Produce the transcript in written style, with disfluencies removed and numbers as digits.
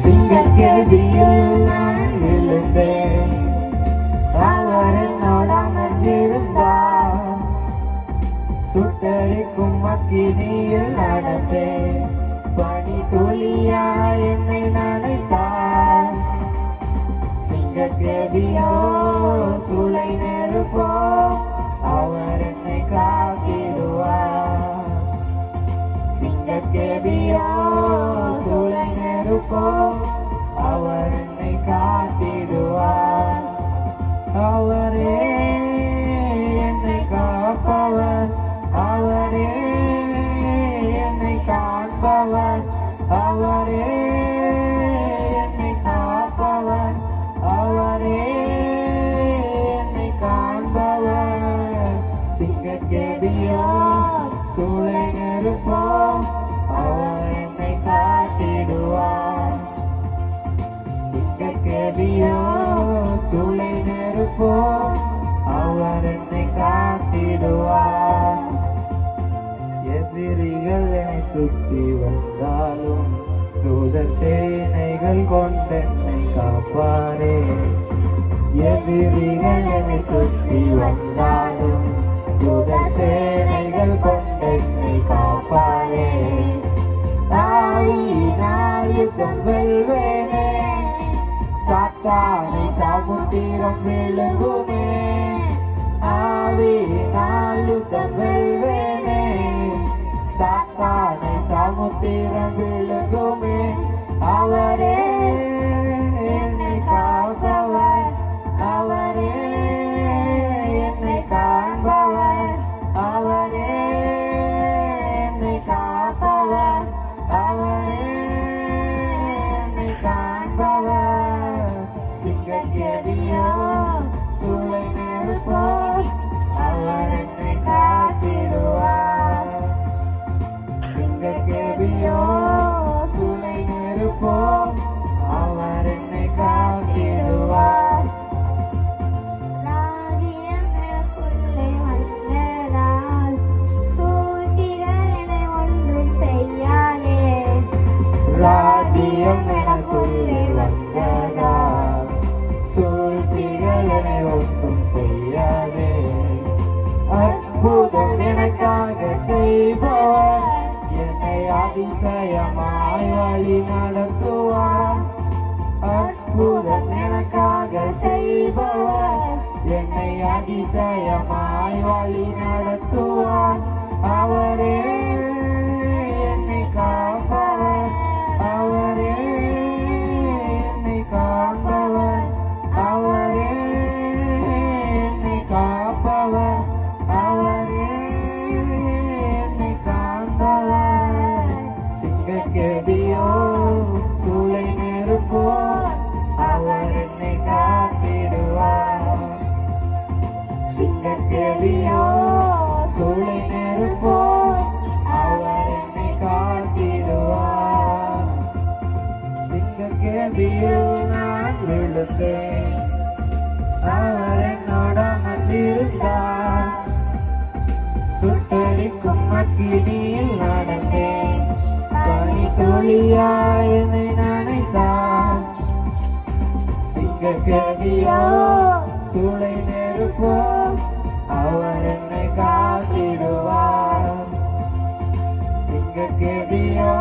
சிங்கக்கேபியில் நான் விழுந்தேன், அவர் என்னோட அமர்ந்திருந்தார். சுட்டரிக்கும் அக்கினியில் நடந்தேன், பனி துளியா என்னை நனைத்தார். சிங்கக்கேபியோ சூளை நெருப்போ, அவர் என்னை காத்திடுவார். சிங்கக்கேபியோ சூளை நெருப்போ, அவர் என்னை காத்திடுவார். அவரே என்னை காப்பவர், அவரே என்னை காண்பவர், அவரே என்னை காப்பவர், அவரே என்னை காண்பவர். சிங்கக்கேபியோ சூளை நெருப்போ, அவர் என்னை காத்திடுவார். சிங்கக்கேபியோ சூளை நெருப்போ, அவர் என்னை காத்திடுவார். எதிரிகள் என்னை சுற்றி வந்தாலும், தூதர் சேனைகள் கொண்டென்னை காப்பாரே. எதிரிகள் என்னை சுற்றி வந்தாலும், தூதர் சேனைகள் கொண்டென்னை காப்பாரே. ஆவியினால் யுத்தம் வெல்வேனே, சாத்தானை சமுத்திரம் விழுங்குமே. ஆவியினால் யுத்தம் வெல்வேனே, சாத்தானை சமுத்திரம் விழுங்குமே. அவரே என்னை காப்பவர், அவரே என்னை காண்பவர், அவரே என்னை காப்பவர், அவரே என்னை காண்பவர். சிங்கக்கேபியோ சூளை நெருப்போ, அவர் என்னை காத்திடுவார். சிங்கக்கேபியோ சூளை நெருப்போ, அவர் என்னை காத்திடுவார். ராஜ்யம் எனக்குள்ளே வந்ததால், சூழ்ச்சிகள் என்னை ஒன்றும் செய்யாதே. ராஜ்யம் எனக்குள்ளே வந்ததால், சூழ்ச்சிகள் என்னை ஒன்றும் செய்யாதே. அற்புதம் எனக்காக செய்பவர், என்னை அதிசயமாய் வழி நடத்துவார். அற்புதம் எனக்காக செய்பவர், என்னை அதிசயமாய் வழி நடத்துவார். அவரே என்னை காப்பவர், அவரே என்னை காண்பவர், அவரே என்னை காப்பவர், அவரே என்னை காண்பவர். சிங்கக்கேபியோ சூளை நெருப்போ, அவர் என்னை காத்திடுவார். சிங்கக்கேபியோ சூளை நெருப்போ, அவர் என்னை காத்திடுவார். சிங்கக்கேபியில் நான் விழுந்தேன், அவர் என்னோட அமர்ந்திருந்தார். சுட்டரிக்கும் அக்கினியில் நடந்தேன், பனி துளியா என்னை நனைத்தார். சிங்கக்கேபியோ சூளை நெருப்போ, அவர் என்னை காத்திடுவார். சிங்கக்கேபியோ